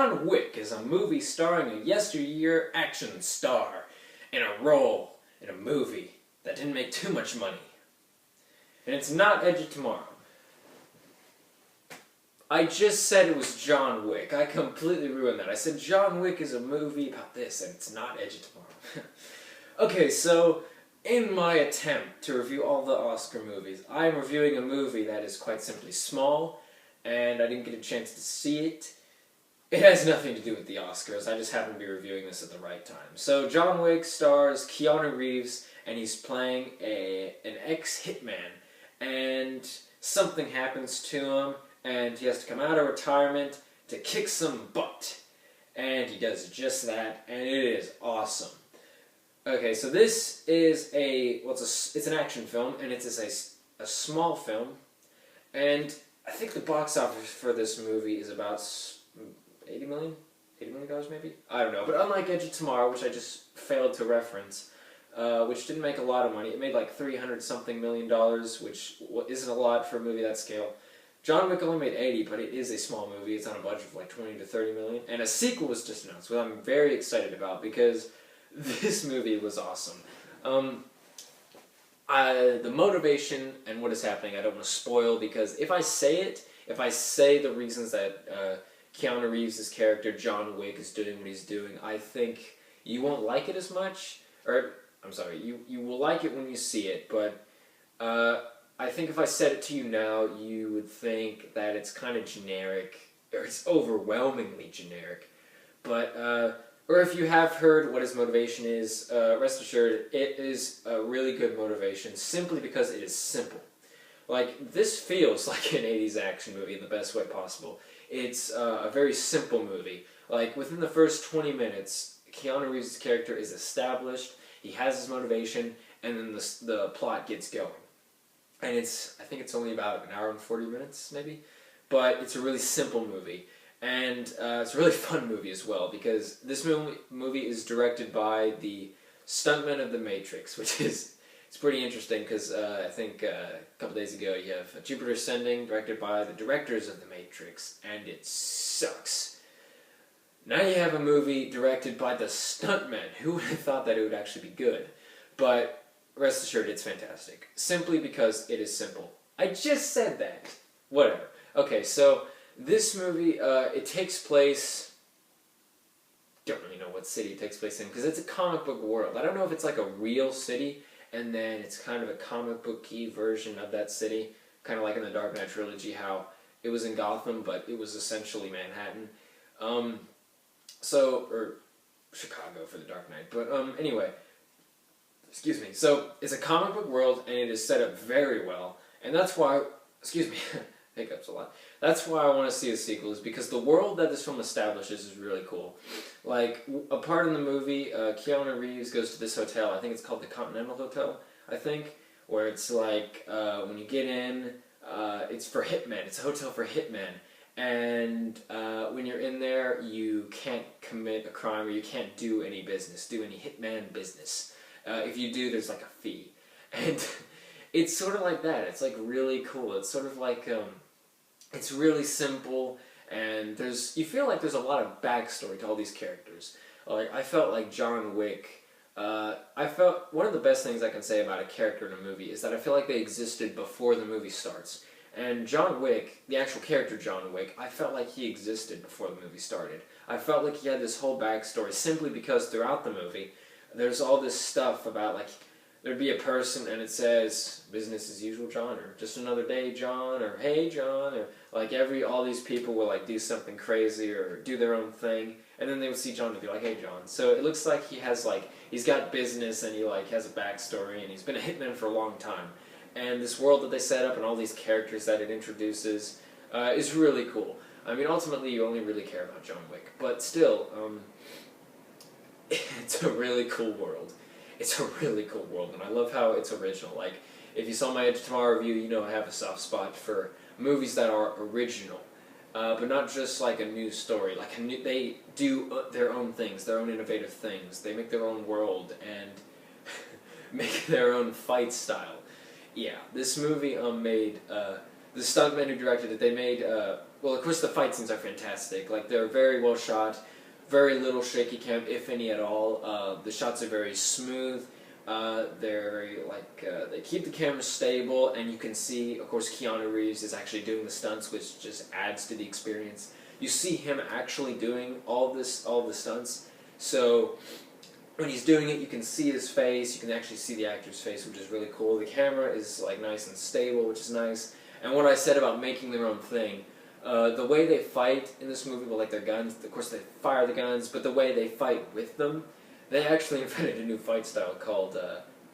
John Wick is a movie starring a yesteryear action star in a role in a movie that didn't make too much money. And it's not Edge of Tomorrow. I just said it was John Wick. I completely ruined that. I said John Wick is a movie about this, and it's not Edge of Tomorrow. Okay, so in my attempt to review all the Oscar movies, I'm reviewing a movie that is quite simply small, and I didn't get a chance to see it. It has nothing to do with the Oscars, I just happen to be reviewing this at the right time. So John Wick stars Keanu Reeves, and he's playing an ex-hitman, and something happens to him, and he has to come out of retirement to kick some butt. And he does just that, and it is awesome. Okay, so this is it's an action film, and it's a small film, and I think the box office for this movie is about $80 million maybe? I don't know, but unlike Edge of Tomorrow, which I just failed to reference, which didn't make a lot of money, it made like $300-something million, which isn't a lot for a movie that scale. John Wick only made 80, but it is a small movie. It's on a budget of like 20 to 30 million, and a sequel was just announced, which I'm very excited about because this movie was awesome. The motivation and what is happening, I don't want to spoil, because if I say the reasons that Keanu Reeves' character, John Wick, is doing what he's doing, I think you won't like it as much, or, I'm sorry, you will like it when you see it, but I think if I said it to you now, you would think that it's kind of generic, or it's overwhelmingly generic, but, or if you have heard what his motivation is, rest assured, it is a really good motivation, simply because it is simple. Like, this feels like an 80s action movie in the best way possible. It's a very simple movie. Like, within the first 20 minutes, Keanu Reeves' character is established, he has his motivation, and then the plot gets going. And I think it's only about an hour and 40 minutes, maybe? But it's a really simple movie. And it's a really fun movie as well, because this movie is directed by the stuntman of The Matrix, which is it's pretty interesting, because I think a couple days ago you have Jupiter Ascending, directed by the directors of The Matrix, and it sucks. Now you have a movie directed by the stuntman. Who would have thought that it would actually be good? But rest assured, it's fantastic. Simply because it is simple. I just said that. Whatever. Okay, so this movie, it takes place, don't really know what city it takes place in, because it's a comic book world. I don't know if it's like a real city, and then it's kind of a comic book-y version of that city, kind of like in the Dark Knight trilogy, how it was in Gotham, but it was essentially Manhattan. Or Chicago for the Dark Knight, but anyway, excuse me, so it's a comic book world, and it is set up very well, and that's why, excuse me, hiccups a lot. That's why I want to see a sequel, is because the world that this film establishes is really cool. Like, a part in the movie, Keanu Reeves goes to this hotel, I think it's called the Continental Hotel, I think, where it's like, when you get in, it's for hitmen, it's a hotel for hitmen, and when you're in there, you can't commit a crime, or you can't do any business, do any hitman business. If you do, there's like a fee. And it's sort of like that. It's like really cool. It's sort of like, it's really simple, and you feel like there's a lot of backstory to all these characters. Like, I felt like John Wick, one of the best things I can say about a character in a movie is that I feel like they existed before the movie starts. And John Wick, the actual character John Wick, I felt like he existed before the movie started. I felt like he had this whole backstory simply because throughout the movie, there's all this stuff about, like, there'd be a person and it says, business as usual, John, or just another day, John, or hey, John, or like all these people will like do something crazy or do their own thing, and then they would see John and be like, hey, John. So it looks like he's got business, and he like has a backstory, and he's been a hitman for a long time. And this world that they set up and all these characters that it introduces is really cool. I mean, ultimately you only really care about John Wick, but still, it's a really cool world. It's a really cool world, and I love how it's original. Like, if you saw my Edge of Tomorrow review, you know I have a soft spot for movies that are original, but not just like a new story. Like, they do their own things, their own innovative things. They make their own world and make their own fight style. Yeah, this movie made the stuntmen who directed it. They made well, of course the fight scenes are fantastic. Like, they're very well shot, very little shaky cam, if any at all. The shots are very smooth. They're very, they keep the camera stable, and you can see, of course, Keanu Reeves is actually doing the stunts, which just adds to the experience. You see him actually doing all the stunts, so when he's doing it, you can see his face, you can actually see the actor's face, which is really cool. The camera is, like, nice and stable, which is nice. And what I said about making their own thing, the way they fight in this movie with, like, their guns, of course they fire the guns, but the way they fight with them, they actually invented a new fight style called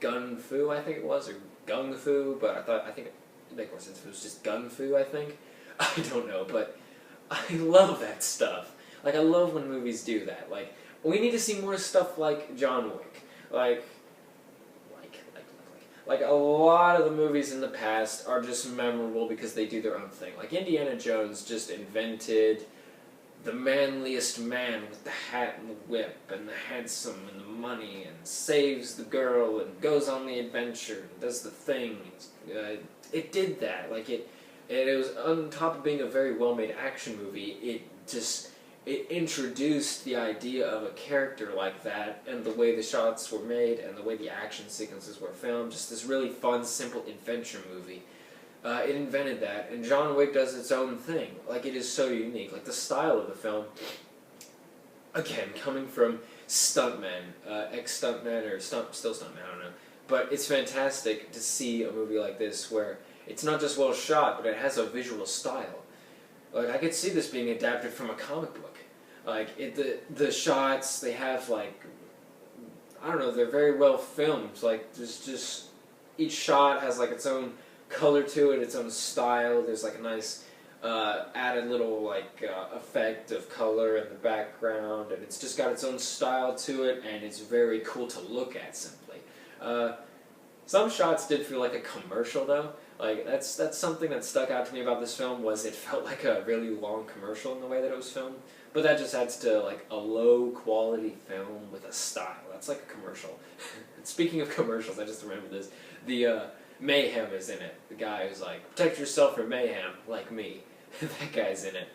Gun Fu, I think it was, or Gung Fu, but I think it would make more sense if it was just Gun Fu, I think. I don't know, but I love that stuff. Like, I love when movies do that. Like, we need to see more stuff like John Wick. Like a lot of the movies in the past are just memorable because they do their own thing. Like, Indiana Jones just invented the manliest man with the hat and the whip and the handsome and the money, and saves the girl and goes on the adventure and does the thing. It did that. Like, it was, on top of being a very well-made action movie, it introduced the idea of a character like that, and the way the shots were made and the way the action sequences were filmed. Just this really fun, simple adventure movie. It invented that, and John Wick does its own thing. Like, it is so unique. Like, the style of the film, again, coming from stuntmen, ex-stuntmen, or still stuntmen, I don't know. But it's fantastic to see a movie like this where it's not just well shot, but it has a visual style. Like, I could see this being adapted from a comic book. Like, the shots, they have, like, I don't know, they're very well filmed. Like, there's just, each shot has, like, its own color to it, its own style. There's, like, a nice added little, like, effect of color in the background, and it's just got its own style to it, and it's very cool to look at, simply. Some shots did feel like a commercial, though. Like, that's something that stuck out to me about this film, was it felt like a really long commercial in the way that it was filmed. But that just adds to, like, a low-quality film with a style. That's like a commercial. Speaking of commercials, I just remembered this. The Mayhem is in it. The guy who's like, protect yourself from mayhem, like me. That guy's in it.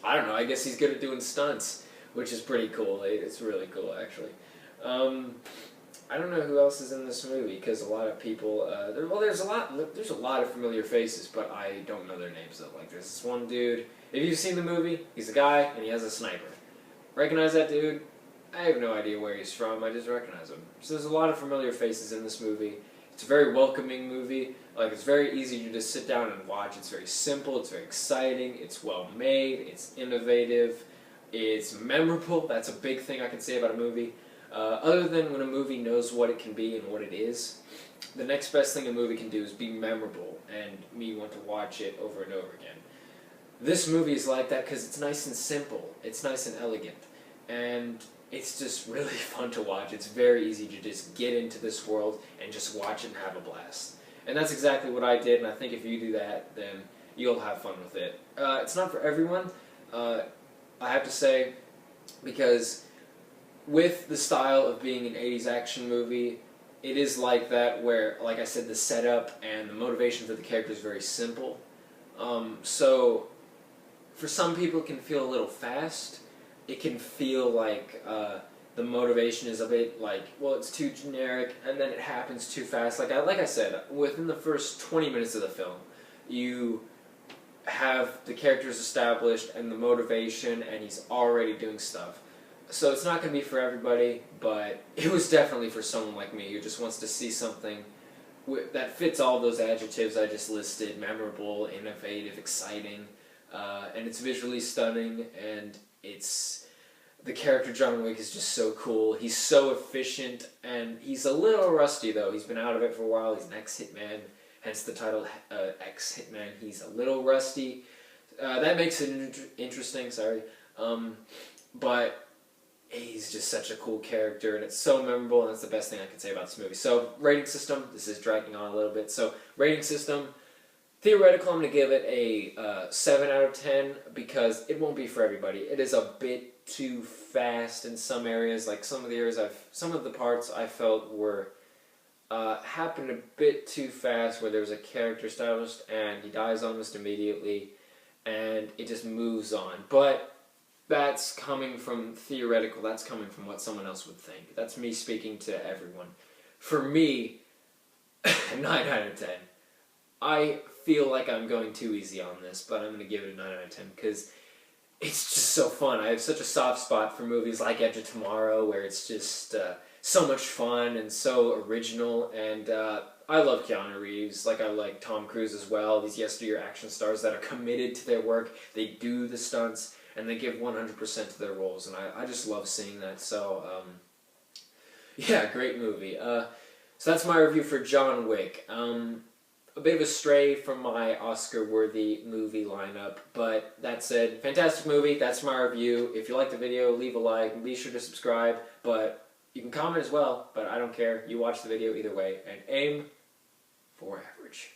I don't know, I guess he's good at doing stunts, which is pretty cool. It's really cool, actually. I don't know who else is in this movie, because a lot of people, there's a lot of familiar faces, but I don't know their names, though. Like, there's this one dude, if you've seen the movie, he's a guy, and he has a sniper. Recognize that dude? I have no idea where he's from, I just recognize him. So there's a lot of familiar faces in this movie. It's a very welcoming movie. Like, it's very easy to just sit down and watch. It's very simple, it's very exciting, it's well made, it's innovative, it's memorable. That's a big thing I can say about a movie. Other than when a movie knows what it can be and what it is, the next best thing a movie can do is be memorable and me want to watch it over and over again. This movie is like that because it's nice and simple, it's nice and elegant, and it's just really fun to watch. It's very easy to just get into this world and just watch it and have a blast. And that's exactly what I did, and I think if you do that, then you'll have fun with it. It's not for everyone, I have to say, because with the style of being an 80s action movie, it is like that where, like I said, the setup and the motivation for the character is very simple. So, for some people it can feel a little fast. It can feel like the motivation is a bit like, well, it's too generic, and then it happens too fast. Like I said, within the first 20 minutes of the film, you have the characters established and the motivation, and he's already doing stuff. So it's not going to be for everybody, but it was definitely for someone like me who just wants to see something that fits all those adjectives I just listed: memorable, innovative, exciting, and it's visually stunning, and the character John Wick is just so cool. He's so efficient, and he's a little rusty, though. He's been out of it for a while. He's an ex-hitman, hence the title ex-hitman. He's a little rusty. That makes it interesting, sorry. But he's just such a cool character, and it's so memorable, and that's the best thing I can say about this movie. So, rating system, this is dragging on a little bit. So, rating system, theoretical, I'm going to give it a 7 out of 10, because it won't be for everybody. It is a bit too fast in some areas. Like, some of the parts I felt were happened a bit too fast, where there was a character established, and he dies almost immediately. and it just moves on. But that's coming from theoretical, that's coming from what someone else would think. That's me speaking to everyone. For me, 9 out of 10. I feel like I'm going too easy on this, but I'm going to give it a 9 out of 10 because it's just so fun. I have such a soft spot for movies like Edge of Tomorrow, where it's just so much fun and so original, and I love Keanu Reeves, like I like Tom Cruise as well, these yesteryear action stars that are committed to their work, they do the stunts, and they give 100% to their roles, and I just love seeing that, so yeah, great movie. So that's my review for John Wick. A bit of a stray from my Oscar-worthy movie lineup, but that said, fantastic movie, that's my review. If you like the video, leave a like, and be sure to subscribe, but you can comment as well, but I don't care. You watch the video either way, and aim for average.